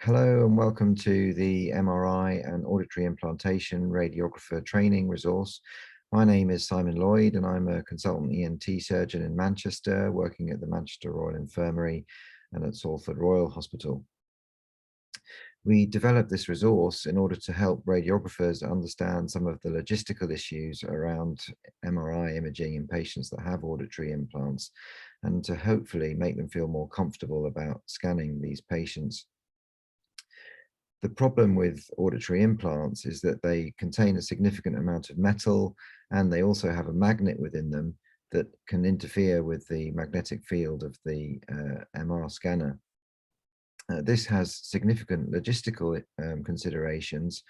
Hello and welcome to the MRI and auditory implantation radiographer training resource. My name is Simon Lloyd and I'm a consultant ENT surgeon in Manchester, working at the Manchester Royal Infirmary and at Salford Royal Hospital. We developed this resource in order to help radiographers understand some of the logistical issues around MRI imaging in patients that have auditory implants, and to hopefully make them feel more comfortable about scanning these patients. The problem with auditory implants is that they contain a significant amount of metal, and they also have a magnet within them that can interfere with the magnetic field of the MR scanner. This has significant logistical considerations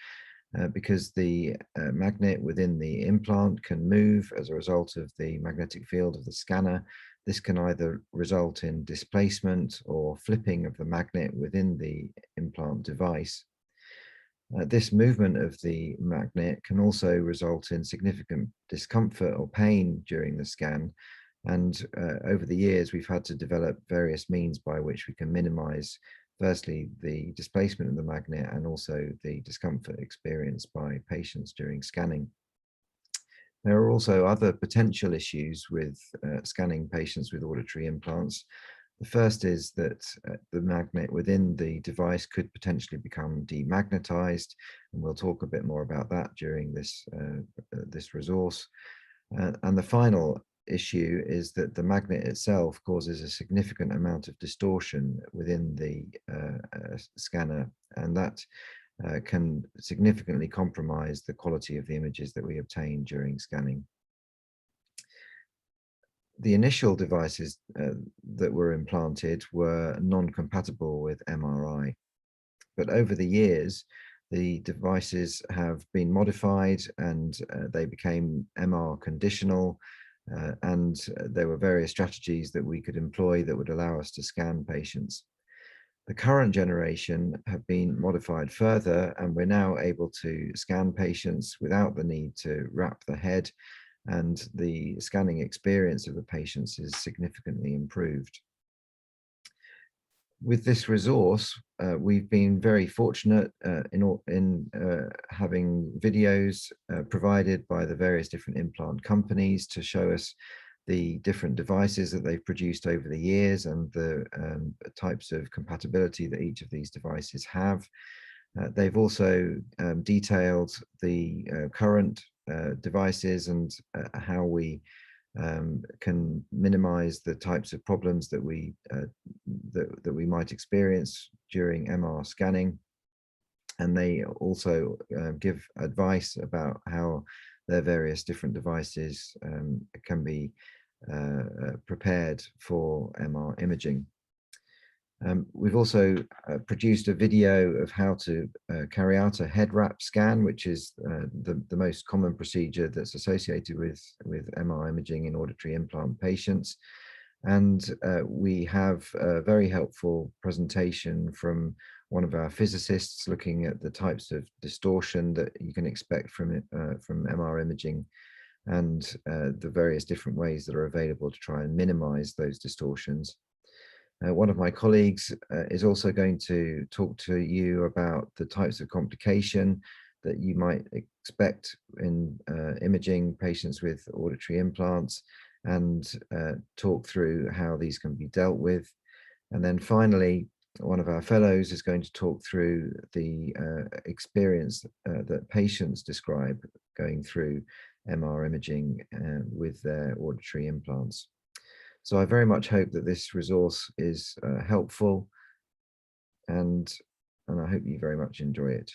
because the magnet within the implant can move as a result of the magnetic field of the scanner. This can either result in displacement or flipping of the magnet within the implant device. This movement of the magnet can also result in significant discomfort or pain during the scan. And over the years, we've had to develop various means by which we can minimize, firstly, the displacement of the magnet and also the discomfort experienced by patients during scanning. There are also other potential issues with scanning patients with auditory implants. The first is that the magnet within the device could potentially become demagnetized, and we'll talk a bit more about that during this resource. And the final issue is that the magnet itself causes a significant amount of distortion within the scanner, and that can significantly compromise the quality of the images that we obtain during scanning. The initial devices that were implanted were non-compatible with MRI, but over the years, the devices have been modified and they became MR conditional, and there were various strategies that we could employ that would allow us to scan patients. The current generation have been modified further, and we're now able to scan patients without the need to wrap the head, and the scanning experience of the patients is significantly improved. With this resource, we've been very fortunate in having videos provided by the various different implant companies to show us the different devices that they've produced over the years and the types of compatibility that each of these devices have. They've also detailed the current devices and how we can minimize the types of problems that we might experience during MR scanning. And they also give advice about how their various different devices can be prepared for MR imaging. We've also produced a video of how to carry out a head wrap scan, which is the most common procedure that's associated with MR imaging in auditory implant patients. And we have a very helpful presentation from one of our physicists looking at the types of distortion that you can expect from MR imaging, and the various different ways that are available to try and minimize those distortions. One of my colleagues is also going to talk to you about the types of complication that you might expect in imaging patients with auditory implants, and talk through how these can be dealt with. And then finally, one of our fellows is going to talk through the experience that patients describe going through MR imaging with their auditory implants. So I very much hope that this resource is helpful, and I hope you very much enjoy it.